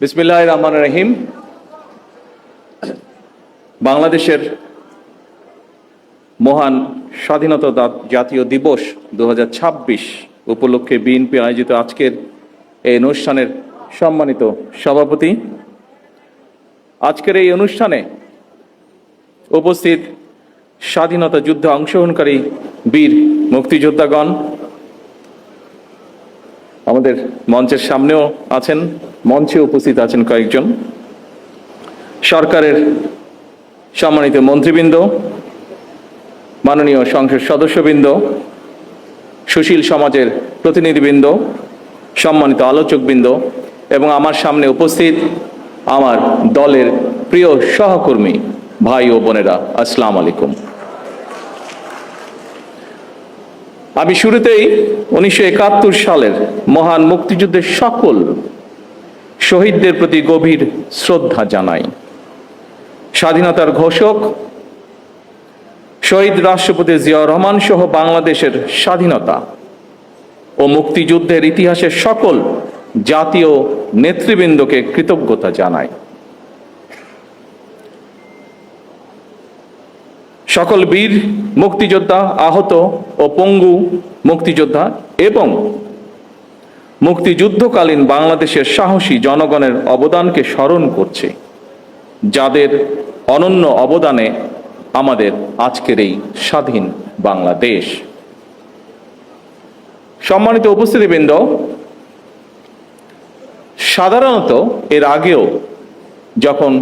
বিসমিল্লাহির রহমানির রহিম। বাংলাদেশের মহান স্বাধীনতা জাতীয় দিবস 2026 উপলক্ষে বিএনপি আয়োজিত আজকের এই অনুষ্ঠানের সম্মানিত সভাপতি, আজকের এই অনুষ্ঠানে উপস্থিত স্বাধীনতা যুদ্ধে অংশগ্রহণকারী বীর মুক্তিযোদ্ধাগণ, আমাদের মঞ্চের সামনেও আছেন, মঞ্চে উপস্থিত আছেন কয়েকজন, সরকারের সম্মানিত মন্ত্রীবৃন্দ, মাননীয় সংসদ সদস্যবৃন্দ, সুশীল সমাজের প্রতিনিধিবৃন্দ, সম্মানিত আলোচকবৃন্দ এবং আমার সামনে উপস্থিত আমার দলের প্রিয় সহকর্মী ভাই ও বোনেরা, আসসালামু আলাইকুম। আমি শুরুতেই 1971 সালের মহান মুক্তিযুদ্ধের সকল শহীদদের প্রতি গভীর শ্রদ্ধা জানাই। স্বাধীনতার ঘোষক শহীদ রাষ্ট্রপতি জিয়াউর রহমান সহ বাংলাদেশের স্বাধীনতা ও মুক্তিযুদ্ধের ইতিহাসের সকল জাতীয় নেতৃবৃন্দকে কৃতজ্ঞতা জানাই। সকল বীর মুক্তিযোদ্ধা, আহত ও পঙ্গু মুক্তিযোদ্ধা এবং মুক্তিযুদ্ধকালীন বাংলাদেশের সাহসী জনগণের অবদানকে স্মরণ করছে, যাদের অনন্য অবদানে আমাদের আজকের এই স্বাধীন বাংলাদেশ। সম্মানিত উপস্থিতিবৃন্দ, সাধারণত এর আগেও যখন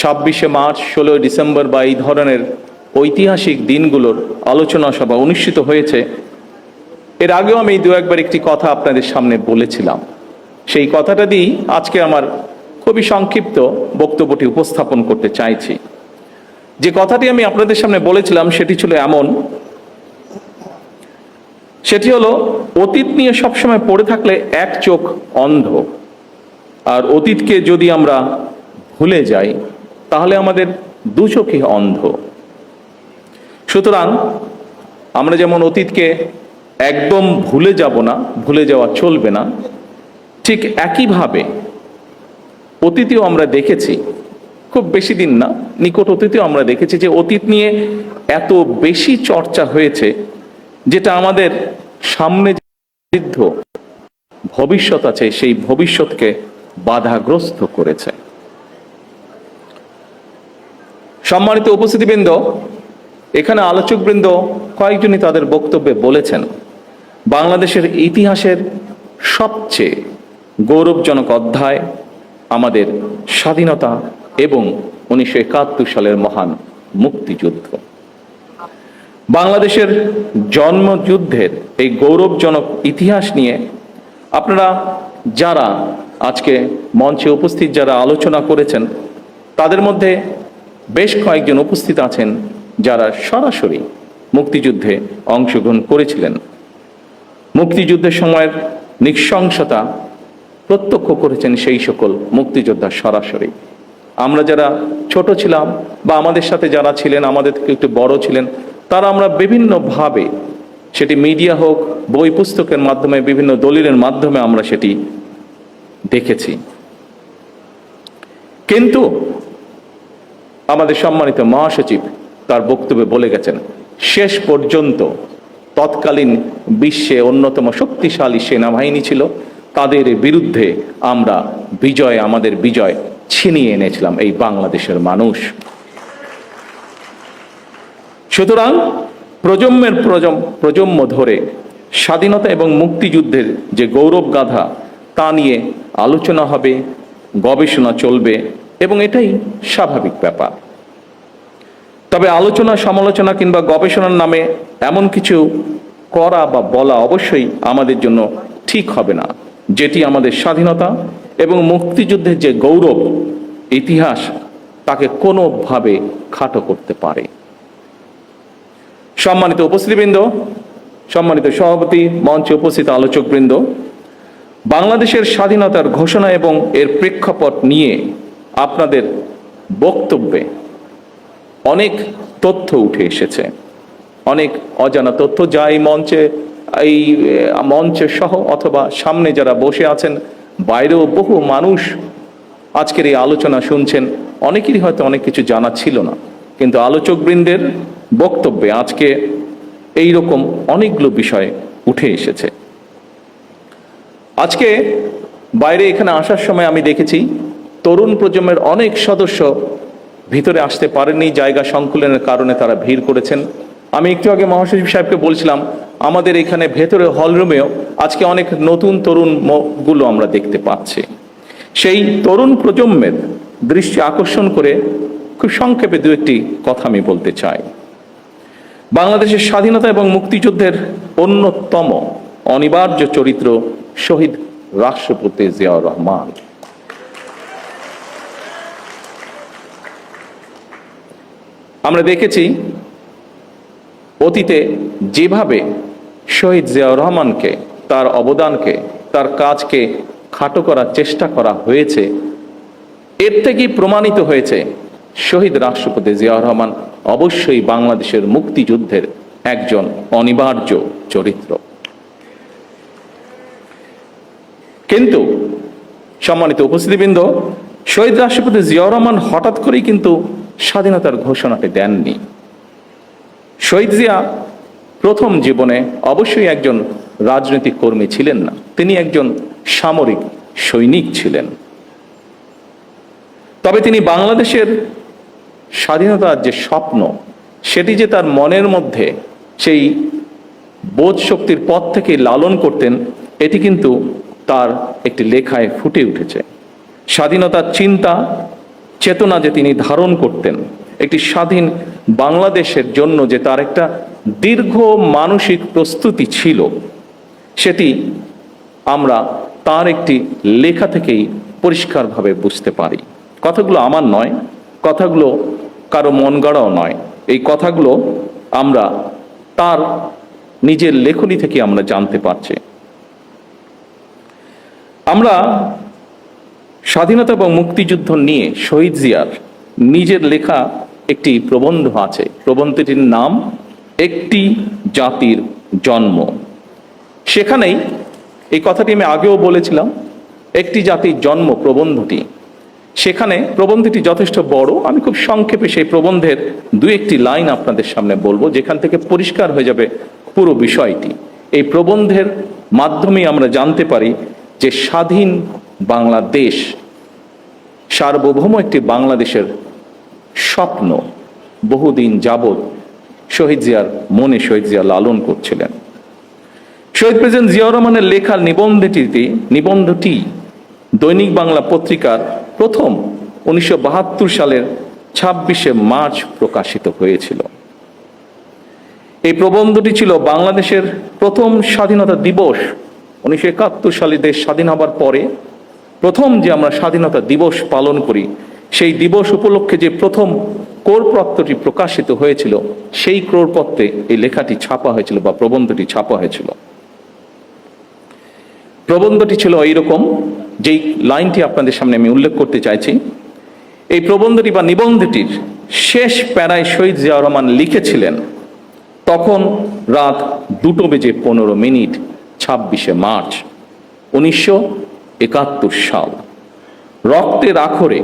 26শে মার্চ, 16ই ডিসেম্বর বা এই ধরনের ঐতিহাসিক দিনগুলোর আলোচনা সভা অনুষ্ঠিত হয়েছে, এর আগেও আমি দু একবার একটি কথা আপনাদের সামনে বলেছিলাম। সেই কথাটা দিয়েই আজকে আমার খুবই সংক্ষিপ্ত বক্তব্যটি উপস্থাপন করতে চাইছি। যে কথাটি আমি আপনাদের সামনে বলেছিলাম সেটি ছিল এমন, সেটি হলো, অতীত নিয়ে সবসময় পড়ে থাকলে এক চোখ অন্ধ, আর অতীতকে যদি আমরা ভুলে যাই তাহলে আমাদের দু চোখই অন্ধ। সুতরাং আমরা যেমন অতীতকে একদম ভুলে যাব না, ভুলে যাওয়া চলবে না, ঠিক একইভাবে অতীতেও আমরা দেখেছি, খুব বেশি দিন না, নিকট অতীতেও আমরা দেখেছি যে অতীত নিয়ে এত বেশি চর্চা হয়েছে, যেটা আমাদের সামনে যে ভবিষ্যৎ আছে সেই ভবিষ্যৎকে বাধাগ্রস্ত করেছে। সম্মানিত উপস্থিতিবৃন্দ, এখানে আলোচকবৃন্দ কয়েকজনই তাদের বক্তব্যে বলেছেন, বাংলাদেশের ইতিহাসের সবচেয়ে গৌরবজনক অধ্যায় আমাদের স্বাধীনতা এবং 1971 সালের মহান মুক্তিযুদ্ধ। বাংলাদেশের জন্মযুদ্ধের এই গৌরবজনক ইতিহাস নিয়ে আপনারা যারা আজকে মঞ্চে উপস্থিত, যারা আলোচনা করেছেন, তাদের মধ্যে বেশ কয়েকজন উপস্থিত আছেন যারা সরাসরি মুক্তিযুদ্ধে অংশগ্রহণ করেছিলেন, মুক্তিযুদ্ধের সময়ের নৃশংসতা প্রত্যক্ষ করেছেন সেই সকল মুক্তিযোদ্ধা সরাসরি। আমরা যারা ছোট ছিলাম বা আমাদের সাথে যারা ছিলেন, আমাদের থেকে একটু বড় ছিলেন, তারা আমরা বিভিন্নভাবে, সেটি মিডিয়া হোক, বই পুস্তকের মাধ্যমে, বিভিন্ন দলিলের মাধ্যমে আমরা সেটি দেখেছি। কিন্তু আমাদের সম্মানিত মহাসচিব তার বক্তব্যে বলে গেছেন, শেষ পর্যন্ত তৎকালীন বিশ্বে অন্যতম শক্তিশালী সেনাবাহিনী ছিল, তাদের বিরুদ্ধে আমরা আমাদের বিজয় ছিনিয়ে এনেছিলাম এই বাংলাদেশের মানুষ। সুতরাং প্রজন্ম ধরে স্বাধীনতা এবং মুক্তিযুদ্ধের যে গৌরব গাথা, তা নিয়ে আলোচনা হবে, গবেষণা চলবে এবং এটাই স্বাভাবিক ব্যাপার। তবে আলোচনা, সমালোচনা কিংবা গবেষণার নামে এমন কিছু করা বা বলা অবশ্যই আমাদের জন্য ঠিক হবে না, যেটি আমাদের স্বাধীনতা এবং মুক্তিযুদ্ধের যে গৌরব ইতিহাস তাকে কোনোভাবে খাটো করতে পারে। সম্মানিত উপস্থিতিবৃন্দ, সম্মানিত সভাপতি, মঞ্চে উপস্থিত আলোচকবৃন্দ, বাংলাদেশের স্বাধীনতার ঘোষণা এবং এর প্রেক্ষাপট নিয়ে আপনাদের বক্তব্যে অনেক তথ্য উঠে এসেছে, অনেক অজানা তথ্য, যা এই মঞ্চে সহ অথবা সামনে যারা বসে আছেন বাইরেও বহু মানুষ আজকের এই আলোচনা শুনছেন, অনেকেরই হয়তো অনেক কিছু জানা ছিল না, কিন্তু আলোচকবৃন্দের বক্তব্যে আজকে এই রকম অনেকগুলো বিষয় উঠে এসেছে। আজকে বাইরে এখানে আসার সময় আমি দেখেছি তরুণ প্রজন্মের অনেক সদস্য ভিতরে আসতে পারেননি, জায়গা সংকুলনের কারণে তারা ভিড় করেছেন। আমি একটু আগে মহাসচিব সাহেবকে বলছিলাম, আমাদের এখানে ভেতরে হলরুমেও আজকে অনেক নতুন তরুণ গুলো আমরা দেখতে পাচ্ছি। সেই তরুণ প্রজন্মের দৃষ্টি আকর্ষণ করে খুব সংক্ষেপে দু একটি কথা আমি বলতে চাই। বাংলাদেশের স্বাধীনতা এবং মুক্তিযুদ্ধের অন্যতম অনিবার্য চরিত্র শহীদ রাষ্ট্রপতি জিয়াউর রহমান। আমরা দেখেছি অতীতে যেভাবে শহীদ জিয়াউর রহমানকে, তার অবদানকে, তার কাজকে খাটো করার চেষ্টা করা হয়েছে, এর থেকেই প্রমাণিত হয়েছে শহীদ রাষ্ট্রপতি জিয়াউর রহমান অবশ্যই বাংলাদেশের মুক্তিযুদ্ধের একজন অনিবার্য চরিত্র। কিন্তু সম্মানিত উপস্থিতিবৃন্দ, শহীদ রাষ্ট্রপতি জিয়াউর রহমান হঠাৎ করেই কিন্তু স্বাধীনতার ঘোষণাটি দেননি। শহীদ জিয়া প্রথম জীবনে অবশ্যই একজন রাজনৈতিক কর্মী ছিলেন না, তিনি একজন সামরিক সৈনিক ছিলেন। তবে তিনি বাংলাদেশের স্বাধীনতার যে স্বপ্ন, সেটি যে তার মনের মধ্যে সেই বোধ শক্তির পথ থেকে লালন করতেন, এটি কিন্তু তার একটি লেখায় ফুটে উঠেছে। স্বাধীনতার চিন্তা চেতনা যে তিনি ধারণ করতেন, একটি স্বাধীন বাংলাদেশের জন্য যে তার একটা দীর্ঘ মানসিক প্রস্তুতি ছিল, সেটি আমরা তার একটি লেখা থেকেই পরিষ্কারভাবে বুঝতে পারি। কথাগুলো আমার নয়, কথাগুলো কারো মন গড়াও নয়, এই কথাগুলো আমরা তার নিজের লেখনী থেকে আমরা জানতে পারছি। আমরা স্বাধীনতা এবং মুক্তিযুদ্ধ নিয়ে শহীদ জিয়ার নিজের লেখা একটি প্রবন্ধ আছে। প্রবন্ধটির নাম একটি জাতির জন্ম। সেখানেই এই কথাটি আমি আগেও বলেছিলাম, একটি জাতির জন্ম প্রবন্ধটি, সেখানে প্রবন্ধটি যথেষ্ট বড়। আমি খুব সংক্ষেপে সেই প্রবন্ধের দু একটি লাইন আপনাদের সামনে বলবো, যেখান থেকে পরিষ্কার হয়ে যাবে পুরো বিষয়টি। এই প্রবন্ধের মাধ্যমে আমরা জানতে পারি যে স্বাধীন বাংলাদেশ, সার্বভৌম একটি বাংলাদেশের স্বপ্ন বহুদিন যাবৎ শহীদ জিয়ার মনে শহীদ জিয়া লালন করছিলেন। শহীদ প্রেসিডেন্ট জিয়াউর রহমানের লেখার নিবন্ধটি দৈনিক বাংলা পত্রিকার প্রথম 1972 সালের 26শে মার্চ প্রকাশিত হয়েছিল। এই প্রবন্ধটি ছিল বাংলাদেশের প্রথম স্বাধীনতা দিবস। 1971 সালে দেশ স্বাধীন হবার পরে প্রথম যে আমরা স্বাধীনতা দিবস পালন করি, সেই দিবস উপলক্ষে যে প্রথম ক্রোড়পত্রটি প্রকাশিত হয়েছিল, সেই ক্রোড়পত্রে এই লেখাটি ছাপা হয়েছিল বা প্রবন্ধটি ছাপা হয়েছিল। প্রবন্ধটি ছিল এইরকম, যেই লাইনটি আপনাদের সামনে আমি উল্লেখ করতে চাইছি। এই প্রবন্ধটি বা নিবন্ধটির শেষ প্যারায় শহীদ জিয়াউর রহমান লিখেছিলেন, তখন রাত 2:15 26শে মার্চ 1971 সাল। রক্তের আখরে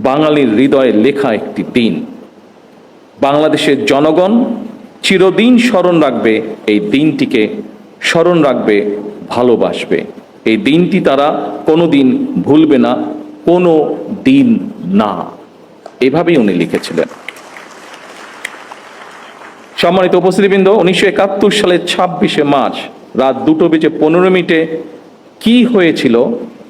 বাঙালির হৃদয়ে লেখা একটি দিন। বাংলাদেশের জনগণ চিরদিন স্মরণ রাখবে এই দিনটিকে, স্মরণ রাখবে, ভালোবাসবে। এই দিনটি তারা কোনোদিন ভুলবে না, কোনো দিন না। এভাবেই উনি লিখেছিলেন। সম্মানিত উপস্থিতিবৃন্দ, 1971 সালের 26শে মার্চ রাত 2:15 কি হয়েছিল,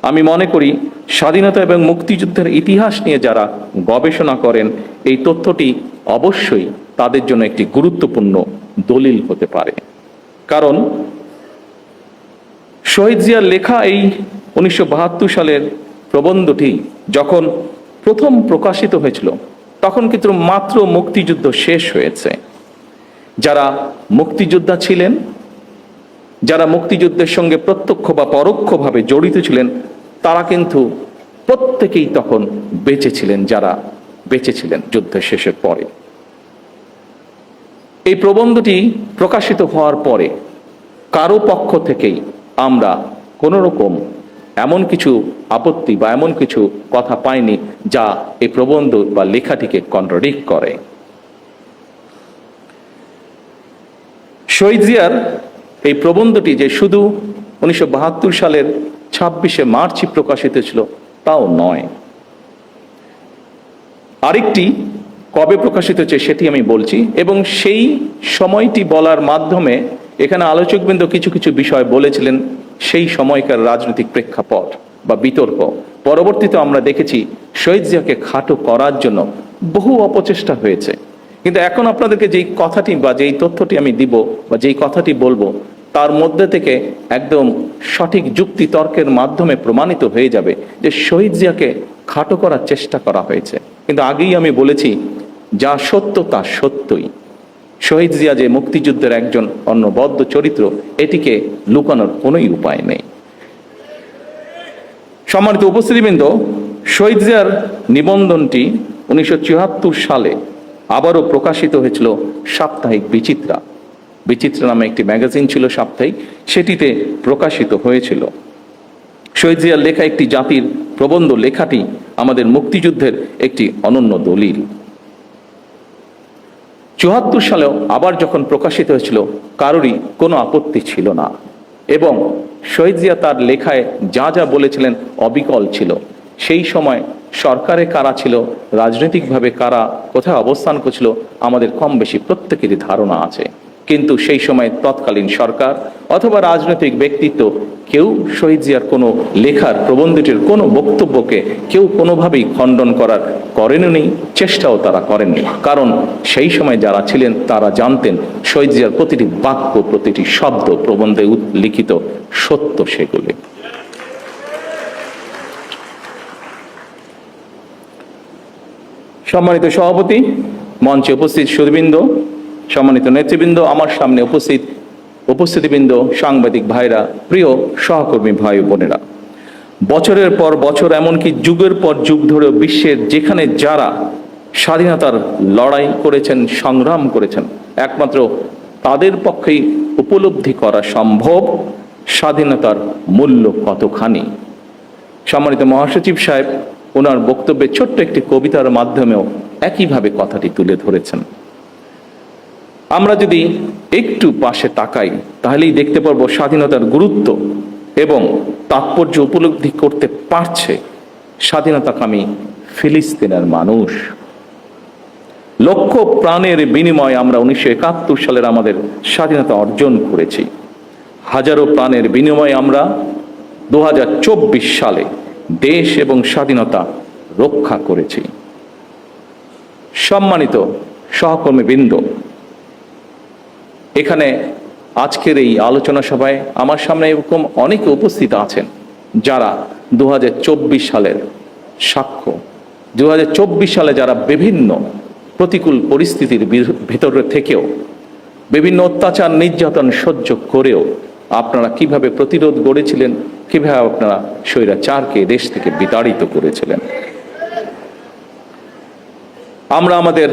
আমি মনে করি স্বাধীনতা এবং মুক্তিযুদ্ধের ইতিহাস নিয়ে যারা গবেষণা করেন, এই তথ্যটি অবশ্যই তাদের জন্য একটি গুরুত্বপূর্ণ দলিল হতে পারে। কারণ শহীদ জিয়ার লেখা এই 1972 সালের প্রবন্ধটি যখন প্রথম প্রকাশিত হয়েছিল, তখন কিন্তু মাত্র মুক্তিযুদ্ধ শেষ হয়েছে। যারা মুক্তিযোদ্ধা ছিলেন, যারা মুক্তিযুদ্ধের সঙ্গে প্রত্যক্ষ বা পরোক্ষভাবে জড়িত ছিলেন, তারা কিন্তু প্রত্যেকেই তখন বেঁচে ছিলেন, যারা বেঁচে ছিলেন যুদ্ধের শেষের পরে। এই প্রবন্ধটি প্রকাশিত হওয়ার পরে কারো পক্ষ থেকেই আমরা কোনো রকম এমন কিছু আপত্তি বা এমন কিছু কথা পাইনি যা এই প্রবন্ধ বা লেখাটিকে কন্ট্রাডিক্ট করে। শহীদ জিয়ার এই প্রবন্ধটি যে শুধু 1972 সালের 26শে মার্চই প্রকাশিত ছিল তাও নয়, আরেকটি কবে প্রকাশিত হচ্ছে সেটি আমি বলছি, এবং সেই সময়টি বলার মাধ্যমে এখানে আলোচকবৃন্দ কিছু কিছু বিষয় বলেছিলেন সেই সময়কার রাজনৈতিক প্রেক্ষাপট বা বিতর্ক। পরবর্তীতে আমরা দেখেছি শহীদ জিয়াকে খাটো করার জন্য বহু অপচেষ্টা হয়েছে, কিন্তু এখন আপনাদেরকে যেই কথাটি বা যেই তথ্যটি আমি দিব বা যেই কথাটি বলবো তার মধ্যে থেকে একদম সঠিক যুক্তি তর্কের মাধ্যমে প্রমাণিত হয়ে যাবে যে শহীদ জিয়াকে খাটো করার চেষ্টা করা হয়েছে। কিন্তু আগেই আমি বলেছি যা সত্য তা সত্যই। শহীদ জিয়া যে মুক্তিযুদ্ধের একজন অনবদ্য চরিত্র, এটিকে লুকানোর কোনোই উপায় নেই। সম্মানিত উপস্থিতিবৃন্দ, শহীদ জিয়ার নিবন্ধনটি 1974 সালে আবারও প্রকাশিত হয়েছিল সাপ্তাহিক বিচিত্রা। বিচিত্রা নামে একটি ম্যাগাজিন ছিল সাপ্তাহিক, সেটিতে প্রকাশিত হয়েছিল। শহীদ জিয়ার লেখা একটি জাতির প্রবন্ধ লেখাটি আমাদের মুক্তিযুদ্ধের একটি অনন্য দলিল। 74 সালেও আবার যখন প্রকাশিত হয়েছিল কারোরই কোনো আপত্তি ছিল না, এবং শহীদ জিয়া তার লেখায় যা যা বলেছিলেন অবিকল ছিল। সেই সময় সরকারে কারা ছিল, রাজনৈতিকভাবে কারা কোথায় অবস্থান করছিল, আমাদের কম বেশি প্রত্যেকেরই ধারণা আছে। কিন্তু সেই সময় তৎকালীন সরকার অথবা রাজনৈতিক ব্যক্তিত্ব কেউ শহীদ জিয়ার কোনো লেখার প্রবন্ধটির কোনো বক্তব্যকে কেউ কোনোভাবেই খণ্ডন করেননি, চেষ্টাও তারা করেননি। কারণ সেই সময় যারা ছিলেন তারা জানতেন শহীদ জিয়ার প্রতিটি বাক্য, প্রতিটি শব্দ প্রবন্ধে লিখিত সত্য সেগুলি। সম্মানিত সভাপতি, মঞ্চে উপস্থিত সুধীবৃন্দ, সম্মানিত নেতৃবৃন্দ, আমার সামনে উপস্থিতিবৃন্দ, সাংবাদিক ভাইরা, প্রিয় সহকর্মী ভাই বোনেরা, বছরের পর বছর এমনকি যুগের পর যুগ ধরে বিশ্বের যেখানে যারা স্বাধীনতার লড়াই করেছেন, সংগ্রাম করেছেন, একমাত্র তাদের পক্ষেই উপলব্ধি করা সম্ভব স্বাধীনতার মূল্য কতখানি। সম্মানিত মহাসচিব সাহেব ওনার বক্তব্যে ছোট্ট একটি কবিতার মাধ্যমেও একইভাবে কথাটি তুলে ধরেছেন। আমরা যদি একটু পাশে তাকাই তাহলেই দেখতে পারবো স্বাধীনতার গুরুত্ব এবং তাৎপর্য উপলব্ধি করতে পারছে স্বাধীনতাকামী ফিলিস্তিনের মানুষ। লক্ষ প্রাণের বিনিময়ে আমরা 1971 সালের আমাদের স্বাধীনতা অর্জন করেছি। হাজারো প্রাণের বিনিময়ে আমরা 2024 সালে দেশ এবং স্বাধীনতা রক্ষা করেছি। সম্মানিত সহকর্মীবৃন্দ, এখানে আজকের এই আলোচনা সভায় আমার সামনে এরকম অনেকে উপস্থিত আছেন যারা 2024 সালের সাক্ষ্য। 2024 সালে যারা বিভিন্ন প্রতিকূল পরিস্থিতির ভেতরে থেকেও, বিভিন্ন অত্যাচার নির্যাতন সহ্য করেও আপনারা কিভাবে প্রতিরোধ গড়েছিলেন, কিভাবে আপনারা স্বৈরাচারকে দেশ থেকে বিতাড়িত করেছিলেন। আমরা আমাদের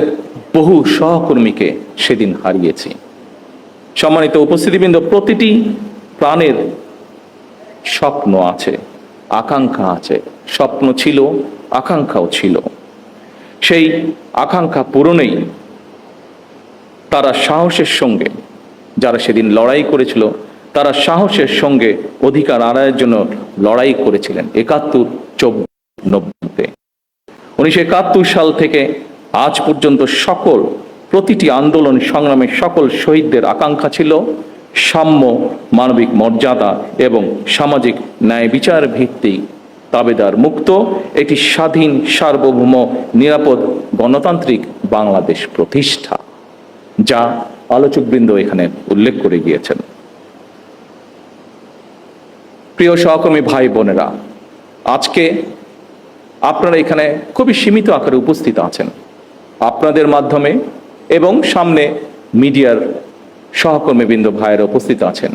বহু সহকর্মীকে সেদিন হারিয়েছি। সম্মানিত উপস্থিতিবৃন্দ, প্রতিটি প্রাণের স্বপ্ন আছে, আকাঙ্ক্ষা আছে। স্বপ্ন ছিল, আকাঙ্ক্ষাও ছিল। সেই আকাঙ্ক্ষা পূরণেই তারা সাহসের সঙ্গে, যারা সেদিন লড়াই করেছিল, তারা সাহসের সঙ্গে অধিকার আদায়ের জন্য লড়াই করেছিলেন 71, 24, 90-তে। 1971 সাল থেকে আজ পর্যন্ত প্রতিটি আন্দোলন সংগ্রামের সকল শহীদদের আকাঙ্ক্ষা ছিল সাম্য, মানবিক মর্যাদা এবং সামাজিক ন্যায় বিচার ভিত্তিক দাবেদার মুক্ত একটি স্বাধীন, সার্বভৌম, নিরাপদ, গণতান্ত্রিক বাংলাদেশ প্রতিষ্ঠা, যা আলোচকবৃন্দ এখানে উল্লেখ করে গিয়েছেন। প্রিয় সহকর্মী ভাই বোনেরা, আজকে আপনারা এখানে খুবই সীমিত আকারে উপস্থিত আছেন। আপনাদের মাধ্যমে এবং সামনে মিডিয়ার সহকর্মীবৃন্দ ভাইয়েরা উপস্থিত আছেন,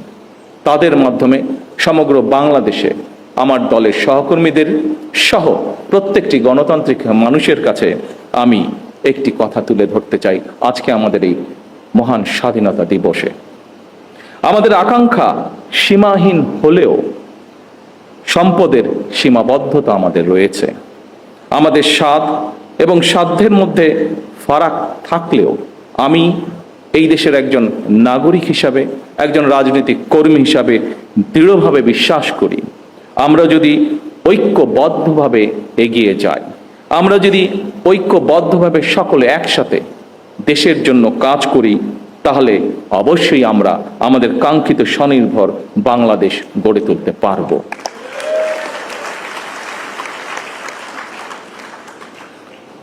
তাদের মাধ্যমে সমগ্র বাংলাদেশে আমার দলের সহকর্মীদের সহ প্রত্যেকটি গণতান্ত্রিক মানুষের কাছে আমি একটি কথা তুলে ধরতে চাই। আজকে আমাদের এই মহান স্বাধীনতা দিবসে আমাদের আকাঙ্ক্ষা সীমাহীন হলেও সম্পদের সীমাবদ্ধতা আমাদের রয়েছে। আমাদের স্বাদ এবং সাধ্যের মধ্যে ফারাক থাকলেও আমি এই দেশের একজন নাগরিক হিসাবে, একজন রাজনৈতিক কর্মী হিসাবে দৃঢ়ভাবে বিশ্বাস করি, আমরা যদি ঐক্যবদ্ধভাবে এগিয়ে যাই, আমরা যদি ঐক্যবদ্ধভাবে সকলে একসাথে দেশের জন্য কাজ করি, তাহলে অবশ্যই আমরা আমাদের কাঙ্ক্ষিত স্বনির্ভর বাংলাদেশ গড়ে তুলতে পারব।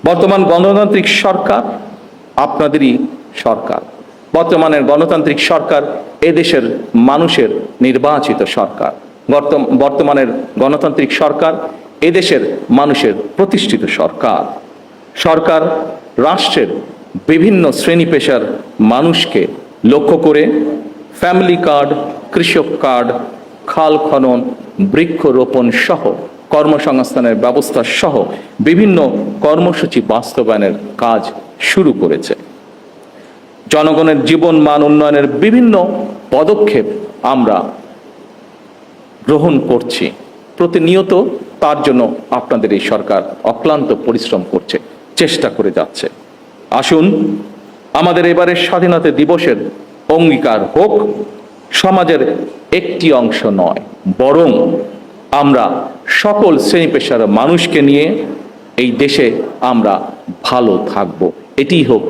বর্তমান গণতান্ত্রিক সরকার আপনাদেরই সরকার। বর্তমানের গণতান্ত্রিক সরকার এদেশের মানুষের নির্বাচিত সরকার। বর্তমানের গণতান্ত্রিক সরকার এদেশের মানুষের প্রতিষ্ঠিত সরকার। সরকার রাষ্ট্রের বিভিন্ন শ্রেণী পেশার মানুষকে লক্ষ্য করে ফ্যামিলি কার্ড, কৃষক কার্ড, খাল খনন, বৃক্ষরোপণ সহ কর্মসংস্থানের ব্যবস্থা সহ বিভিন্ন কর্মসূচি বাস্তবায়নের কাজ শুরু করেছে। জনগণের জীবন মান উন্নয়নের বিভিন্ন পদক্ষেপ আমরা গ্রহণ করছি। প্রতিনিয়ত তার জন্য আপনাদের এই সরকার অক্লান্ত পরিশ্রম করছে, চেষ্টা করে যাচ্ছে। আসুন আমাদের এবারের স্বাধীনতা দিবসের অঙ্গীকার হোক সমাজের একটি অংশ নয়, বরং আমরা সকল শ্রেণী পেশার মানুষকে নিয়ে এই দেশে আমরা ভালো থাকব। এটিই হোক